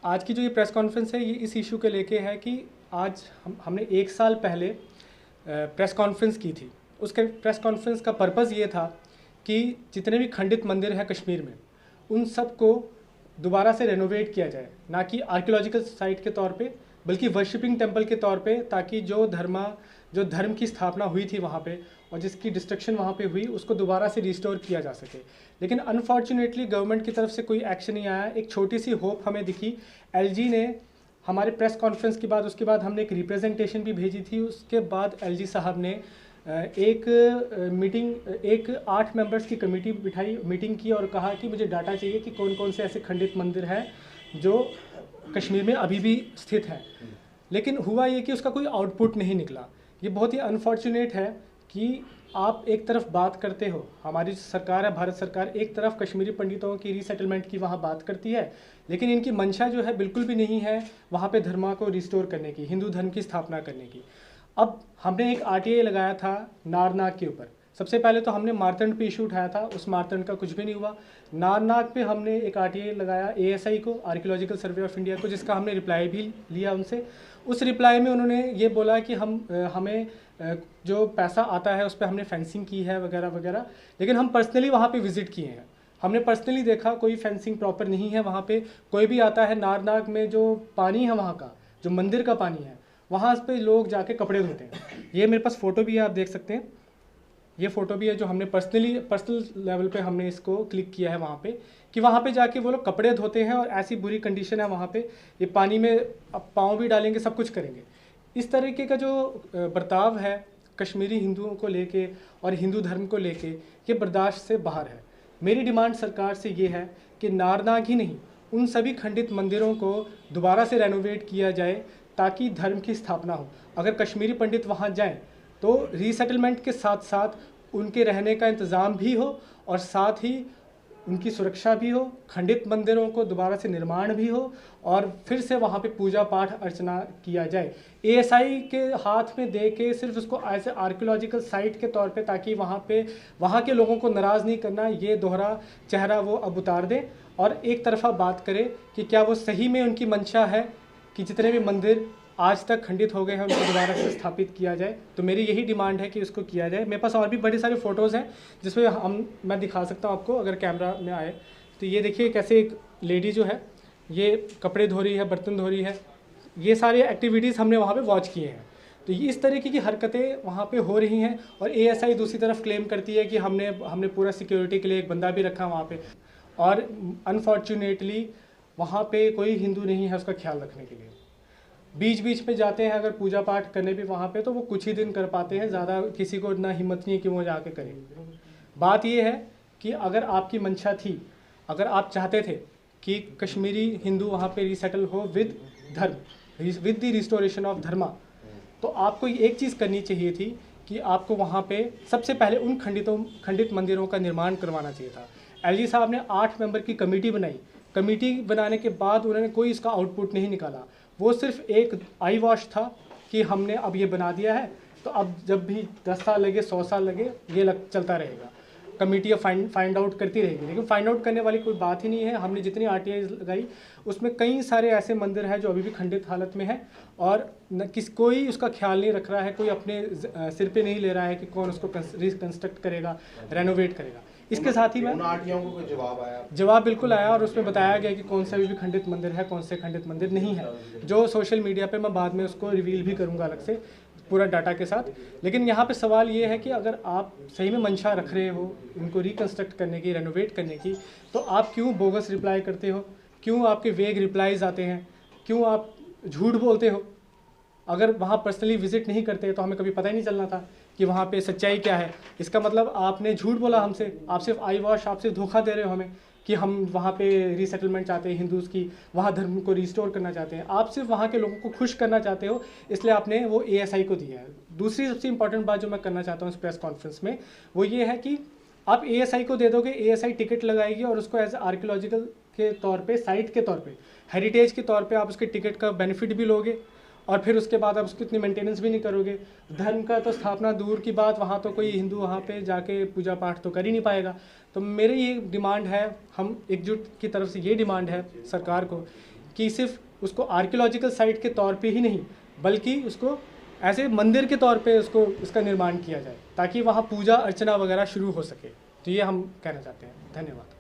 आज की जो ये प्रेस कॉन्फ्रेंस है ये इस इशू के लेके है कि आज हमने एक साल पहले प्रेस कॉन्फ्रेंस की थी। उसके प्रेस कॉन्फ्रेंस का पर्पज़ ये था कि जितने भी खंडित मंदिर हैं कश्मीर में उन सब को दोबारा से रेनोवेट किया जाए, ना कि आर्कियोलॉजिकल साइट के तौर पे बल्कि वर्शिपिंग टेम्पल के तौर पे, ताकि जो धर्म की स्थापना हुई थी वहाँ पे और जिसकी डिस्ट्रक्शन वहाँ पे हुई उसको दोबारा से रिस्टोर किया जा सके। लेकिन अनफॉर्चुनेटली गवर्नमेंट की तरफ से कोई एक्शन नहीं आया। एक छोटी सी होप हमें दिखी। एलजी ने हमारे प्रेस कॉन्फ्रेंस के बाद उसके बाद हमने एक रिप्रेजेंटेशन भी भेजी थी। उसके बाद एलजी साहब ने एक 8 मेंबर्स की कमेटी बिठाई, मीटिंग की और कहा कि मुझे डाटा चाहिए कि कौन कौन से ऐसे खंडित मंदिर हैं जो कश्मीर में अभी भी स्थित हैं। लेकिन हुआ ये कि उसका कोई आउटपुट नहीं निकला। ये बहुत ही अनफॉर्चुनेट है कि आप एक तरफ बात करते हो, हमारी सरकार है भारत सरकार, एक तरफ कश्मीरी पंडितों की रीसेटलमेंट की वहाँ बात करती है, लेकिन इनकी मंशा जो है बिल्कुल भी नहीं है वहाँ पे धर्म को रिस्टोर करने की, हिंदू धर्म की स्थापना करने की। अब हमने एक आरटीआई लगाया था नारनाग के ऊपर। सबसे पहले तो हमने मारतंड पे इशू उठाया था, उस मारतंड का कुछ भी नहीं हुआ। नारनाग पे हमने एक आरटीआई लगाया एएसआई को, आर्कियोलॉजिकल सर्वे ऑफ इंडिया को, जिसका हमने रिप्लाई भी लिया उनसे। उस रिप्लाई में उन्होंने ये बोला कि हमें जो पैसा आता है उस पर हमने फेंसिंग की है वगैरह वगैरह। लेकिन हम पर्सनली वहाँ पे विज़िट किए हैं, हमने पर्सनली देखा कोई फेंसिंग प्रॉपर नहीं है वहाँ पे। कोई भी आता है नारनाग में, जो पानी है वहाँ का, जो मंदिर का पानी है, वहाँ पे लोग जाके कपड़े धोते हैं। ये मेरे पास फ़ोटो भी है, आप देख सकते हैं। ये फ़ोटो भी है जो हमने पर्सनल लेवल पे हमने इसको क्लिक किया है वहाँ पे, कि वहाँ पे जाके वो लोग कपड़े धोते हैं और ऐसी बुरी कंडीशन है वहाँ पे, ये पानी में अब पाँव भी डालेंगे, सब कुछ करेंगे। इस तरीके का जो बर्ताव है कश्मीरी हिंदुओं को लेके और हिंदू धर्म को लेके, ये बर्दाश्त से बाहर है। मेरी डिमांड सरकार से ये है कि नारनाग ही नहीं, उन सभी खंडित मंदिरों को दोबारा से रेनोवेट किया जाए ताकि धर्म की स्थापना हो। अगर कश्मीरी पंडित वहाँ जाएं तो रीसेटलमेंट के साथ साथ उनके रहने का इंतज़ाम भी हो और साथ ही उनकी सुरक्षा भी हो, खंडित मंदिरों को दोबारा से निर्माण भी हो और फिर से वहाँ पे पूजा पाठ अर्चना किया जाए। एएसआई के हाथ में दे के सिर्फ उसको ऐसे आर्कियोलॉजिकल साइट के तौर पे, ताकि वहाँ के लोगों को नाराज़ नहीं करना, ये दोहरा चेहरा वो अब उतार दें और एक तरफा बात करें कि क्या वो सही में उनकी मंशा है कि जितने भी मंदिर आज तक खंडित हो गए हैं उनको दोबारा से स्थापित किया जाए। तो मेरी यही डिमांड है कि उसको किया जाए। मेरे पास और भी बड़े सारे फ़ोटोज़ हैं जिसमें मैं दिखा सकता हूँ आपको, अगर कैमरा में आए तो। ये देखिए कैसे एक लेडी जो है ये कपड़े धो रही है, बर्तन धो रही है। ये सारी एक्टिविटीज़ हमने वहाँ पे वॉच किए हैं। तो ये इस तरीके की हरकतें वहाँ पे हो रही हैं और एएसआई दूसरी तरफ क्लेम करती है कि हमने पूरा सिक्योरिटी के लिए एक बंदा भी रखा वहाँ पे, और अनफॉर्चुनेटली वहाँ पे कोई हिंदू नहीं है उसका ख्याल रखने के लिए। बीच बीच में जाते हैं अगर पूजा पाठ करने भी वहाँ पे, तो वो कुछ ही दिन कर पाते हैं, ज़्यादा किसी को इतना हिम्मत नहीं है कि वो जाके करें। बात ये है कि अगर आपकी मंशा थी, अगर आप चाहते थे कि कश्मीरी हिंदू वहाँ पे रिसेटल हो विद धर्म, विद द रिस्टोरेशन ऑफ धर्मा, तो आपको एक चीज़ करनी चाहिए थी कि आपको वहाँ पे सबसे पहले उन खंडित मंदिरों का निर्माण करवाना चाहिए था। एलजी साहब ने 8 मेंबर की कमेटी बनाई। कमेटी बनाने के बाद उन्होंने कोई इसका आउटपुट नहीं निकाला। वो सिर्फ एक आई वॉश था कि हमने अब ये बना दिया है, तो अब जब भी 10 साल लगे, 100 साल लगे, ये चलता रहेगा। कमेटी फाइंड आउट करती रहेगी, लेकिन फाइंड आउट करने वाली कोई बात ही नहीं है। हमने जितनी आरटीआई लगाई उसमें कई सारे ऐसे मंदिर हैं जो अभी भी खंडित हालत में है और कोई उसका ख्याल नहीं रख रहा है, कोई अपने सिर पे नहीं ले रहा है कि कौन उसको रिकंस्ट्रक्ट करेगा, रेनोवेट करेगा। इसके साथ ही को कोई जवाब बिल्कुल आया और उसमें बताया गया कि कौन सा भी खंडित मंदिर है, कौन से खंडित मंदिर नहीं है, जो सोशल मीडिया पे मैं बाद में उसको रिवील भी करूंगा अलग से पूरा डाटा के साथ। लेकिन यहाँ पे सवाल ये है कि अगर आप सही में मंशा रख रहे हो इनको रिकंस्ट्रक्ट करने की, रेनोवेट करने की, तो आप क्यों बोगस रिप्लाई करते हो, क्यों आपके वेग रिप्लाईज आते हैं, क्यों आप झूठ बोलते हो। अगर वहाँ पर्सनली विजिट नहीं करते तो हमें कभी पता ही नहीं चलना था कि वहाँ पे सच्चाई क्या है। इसका मतलब आपने झूठ बोला हमसे, आप सिर्फ आई वॉश, आप सिर्फ धोखा दे रहे हो हमें कि हम वहाँ पे रीसेटलमेंट चाहते हैं हिंदूज़ की, वहाँ धर्म को रिस्टोर करना चाहते हैं। आप सिर्फ वहाँ के लोगों को खुश करना चाहते हो, इसलिए आपने वो एएसआई को दिया है। दूसरी सबसे इंपॉर्टेंट बात जो मैं करना चाहता हूँ इस प्रेस कॉन्फ्रेंस में, वो ये है कि आप एएसआई को दे दोगे, एएसआई टिकट लगाएगी और उसको एज आर्कियोलॉजिकल के तौर पे, साइट के तौर पे, हेरिटेज के तौर पे आप उसके टिकट का बेनिफिट भी लोगे और फिर उसके बाद आप उसकी इतनी मेंटेनेंस भी नहीं करोगे। धर्म का तो स्थापना दूर की बात, वहाँ तो कोई हिंदू वहाँ पे जाके पूजा पाठ तो कर ही नहीं पाएगा। तो मेरी ये डिमांड है, हम एकजुट की तरफ से ये डिमांड है सरकार को कि सिर्फ उसको आर्कियोलॉजिकल साइट के तौर पे ही नहीं, बल्कि उसको ऐसे मंदिर के तौर पे उसको इसका निर्माण किया जाए, ताकि वहाँ पूजा अर्चना वगैरह शुरू हो सके। तो ये हम कहना चाहते हैं। धन्यवाद।